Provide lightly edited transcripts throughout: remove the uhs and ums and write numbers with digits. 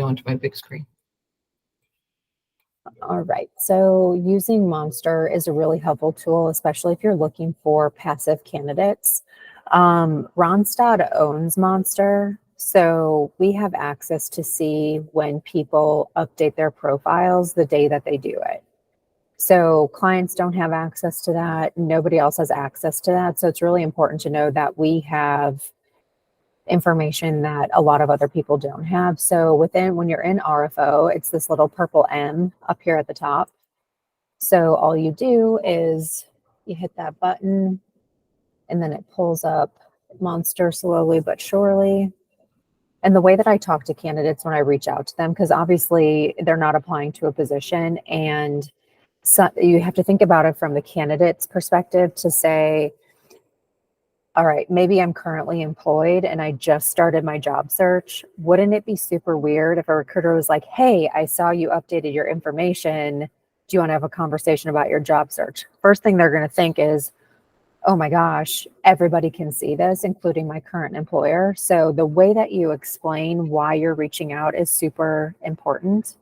onto my big screen. All right. So using Monster is a really helpful tool, especially if you're looking for passive candidates. Randstad owns Monster, so we have access to see when people update their profiles the day that they do it. So clients don't have access to that. Nobody else has access to that. So it's really important to know that we have information that a lot of other people don't have. So when you're in RFO, it's this little purple M up here at the top. So all you do is you hit that button and then it pulls up Monster slowly but surely. And the way that I talk to candidates when I reach out to them, because obviously they're not applying to a position, and so you have to think about it from the candidate's perspective to say, all right, maybe I'm currently employed and I just started my job search. Wouldn't it be super weird if a recruiter was like, hey, I saw you updated your information. Do you want to have a conversation about your job search? First thing they're going to think is, oh my gosh, everybody can see this, including my current employer. So the way that you explain why you're reaching out is super important.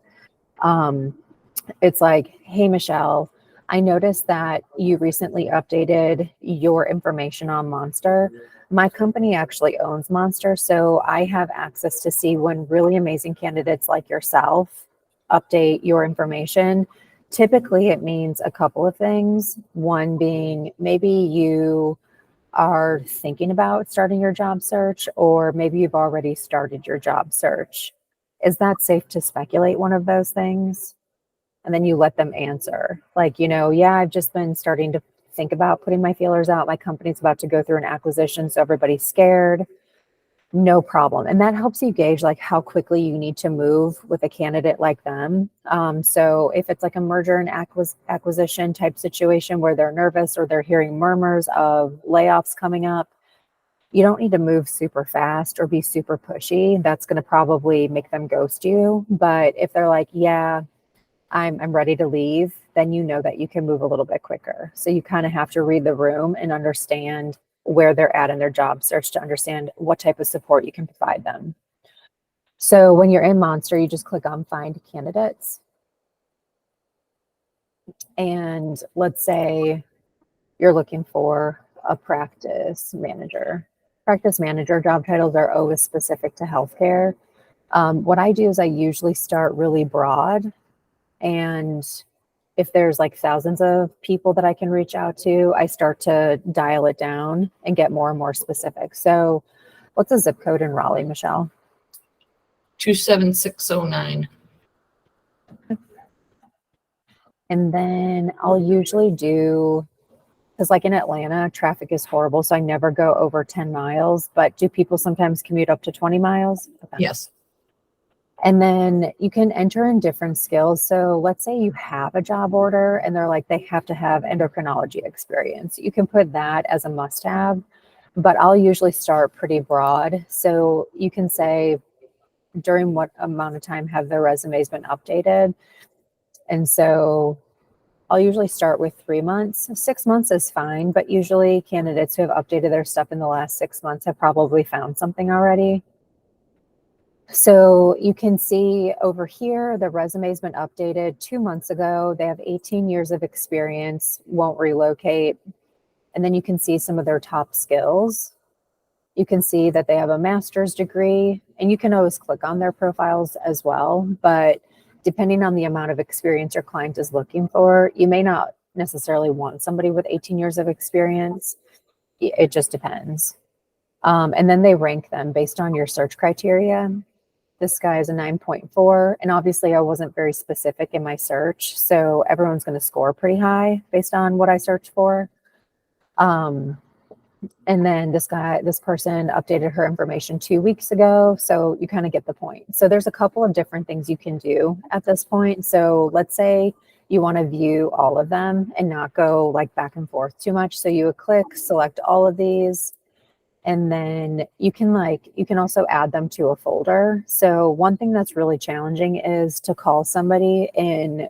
It's like, hey, Michelle, I noticed that you recently updated your information on Monster. My company actually owns Monster, so I have access to see when really amazing candidates like yourself update your information. Typically, it means a couple of things. One being maybe you are thinking about starting your job search, or maybe you've already started your job search. Is that safe to speculate one of those things? And then you let them answer. Like, yeah, I've just been starting to think about putting my feelers out. My company's about to go through an acquisition, so everybody's scared. No problem. And that helps you gauge like how quickly you need to move with a candidate like them. So if it's like a merger and acquisition type situation where they're nervous or they're hearing murmurs of layoffs coming up, you don't need to move super fast or be super pushy. That's going to probably make them ghost you. But if they're like, yeah, I'm ready to leave, then you know that you can move a little bit quicker. So you kind of have to read the room and understand where they're at in their job search to understand what type of support you can provide them. So when you're in Monster, you just click on Find Candidates. And let's say you're looking for a practice manager. Practice manager job titles are always specific to healthcare. What I do is I usually start really broad. And if there's like thousands of people that I can reach out to, I start to dial it down and get more and more specific. So what's the zip code in Raleigh, Michelle? 27609. And then I'll usually do, because like in Atlanta, traffic is horrible. So I never go over 10 miles, but do people sometimes commute up to 20 miles? Okay. Yes. And then you can enter in different skills. So let's say you have a job order and they're like, they have to have endocrinology experience. You can put that as a must-have, but I'll usually start pretty broad. So you can say, during what amount of time have their resumes been updated? And so I'll usually start with 3 months. 6 months is fine, but usually candidates who have updated their stuff in the last 6 months have probably found something already. So you can see over here, the resume's been updated 2 months ago. They have 18 years of experience, won't relocate. And then you can see some of their top skills. You can see that they have a master's degree, and you can always click on their profiles as well. But depending on the amount of experience your client is looking for, you may not necessarily want somebody with 18 years of experience. It just depends. And then they rank them based on your search criteria. This guy is a 9.4, and obviously I wasn't very specific in my search, so everyone's going to score pretty high based on what I searched for. And then this person updated her information 2 weeks ago, so you kind of get the point. So there's a couple of different things you can do at this point. So let's say you want to view all of them and not go like back and forth too much. So you would click, select all of these. And then you can also add them to a folder. So one thing that's really challenging is to call somebody in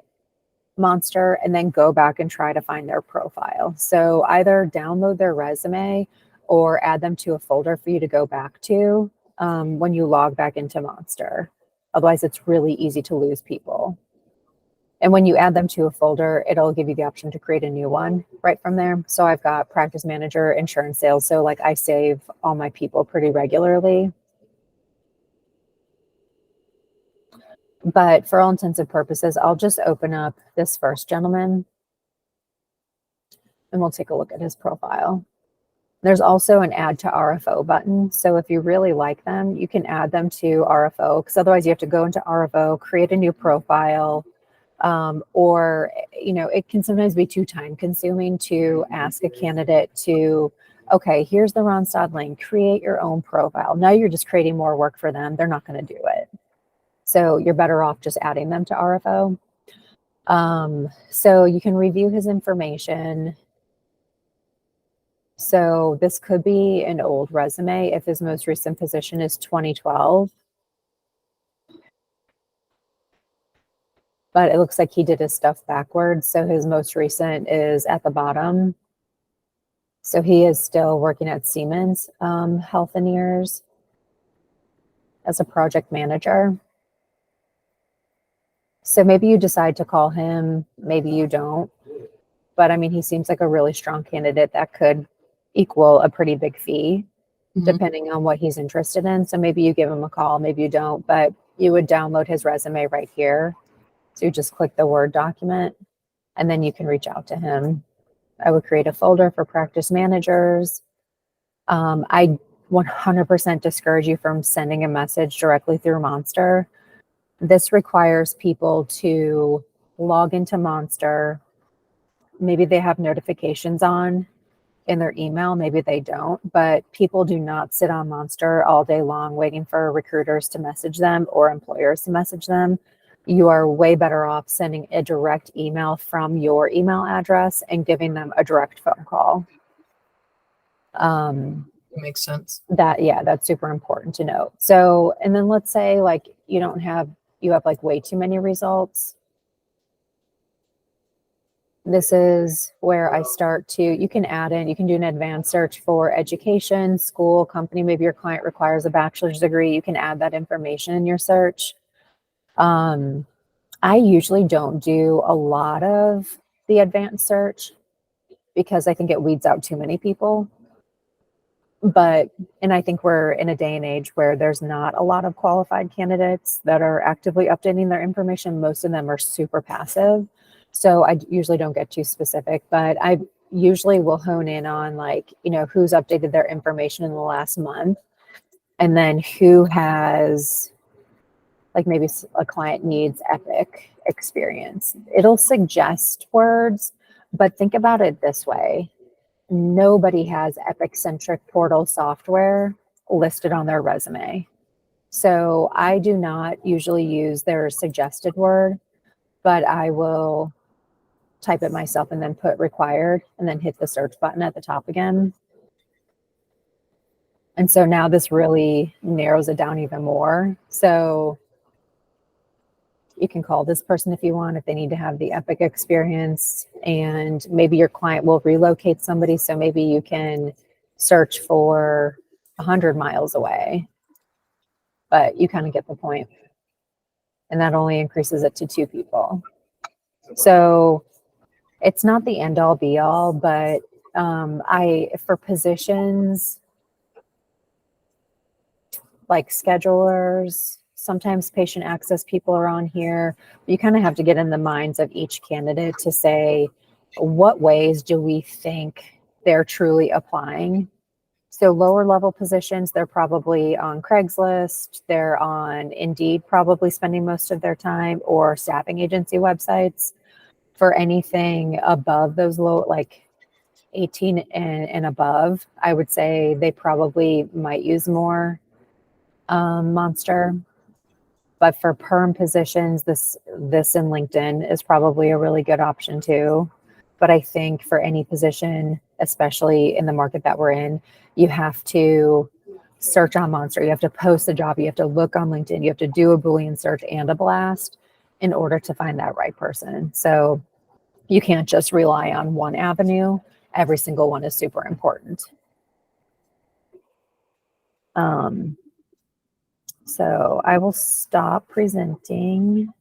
Monster and then go back and try to find their profile. So either download their resume or add them to a folder for you to go back to when you log back into Monster. Otherwise, it's really easy to lose people. And when you add them to a folder, it'll give you the option to create a new one right from there. So I've got practice manager, insurance sales. So like I save all my people pretty regularly. But for all intents and purposes, I'll just open up this first gentleman and we'll take a look at his profile. There's also an add to RFO button. So if you really like them, you can add them to RFO, because otherwise you have to go into RFO, create a new profile, or, it can sometimes be too time consuming to ask a candidate to, okay, here's the Ronstadt link, create your own profile. Now you're just creating more work for them. They're not going to do it. So you're better off just adding them to RFO. So you can review his information. So this could be an old resume if his most recent position is 2012. But it looks like he did his stuff backwards. So his most recent is at the bottom. So he is still working at Siemens Healthineers as a project manager. So maybe you decide to call him, maybe you don't. But I mean, he seems like a really strong candidate that could equal a pretty big fee, depending on what he's interested in. So maybe you give him a call, maybe you don't, but you would download his resume right here. So you just click the Word document and then you can reach out to him. I would create a folder for practice managers. I 100% discourage you from sending a message directly through Monster. This requires people to log into Monster. Maybe they have notifications on in their email, maybe they don't, but people do not sit on Monster all day long waiting for recruiters to message them or employers to message them. You are way better off sending a direct email from your email address and giving them a direct phone call. That makes sense. That's super important to note. So, and then let's say like you have like way too many results. This is where I start to, you can add in, you can do an advanced search for education, school, company. Maybe your client requires a bachelor's degree. You can add that information in your search. I usually don't do a lot of the advanced search because I think it weeds out too many people. And I think we're in a day and age where there's not a lot of qualified candidates that are actively updating their information. Most of them are super passive. So I usually don't get too specific, but I usually will hone in on like, who's updated their information in the last month, and then who has, like maybe a client needs Epic experience. It'll suggest words, but think about it this way. Nobody has Epic-centric portal software listed on their resume. So I do not usually use their suggested word, but I will type it myself and then put required and then hit the search button at the top again. And so now this really narrows it down even more. So you can call this person if you want, if they need to have the Epic experience, and maybe your client will relocate somebody. So maybe you can search for 100 miles away, but you kind of get the point. And that only increases it to 2 people. So it's not the end all be all, but for positions like schedulers, sometimes patient access people are on here. You kind of have to get in the minds of each candidate to say, what ways do we think they're truly applying? So lower level positions, they're probably on Craigslist, they're on Indeed, probably spending most of their time, or staffing agency websites. For anything above those low, like 18 and above, I would say they probably might use more Monster. But for perm positions, this in LinkedIn is probably a really good option too. But I think for any position, especially in the market that we're in, you have to search on Monster. You have to post the job. You have to look on LinkedIn. You have to do a Boolean search and a blast in order to find that right person. So you can't just rely on one avenue. Every single one is super important. So I will stop presenting.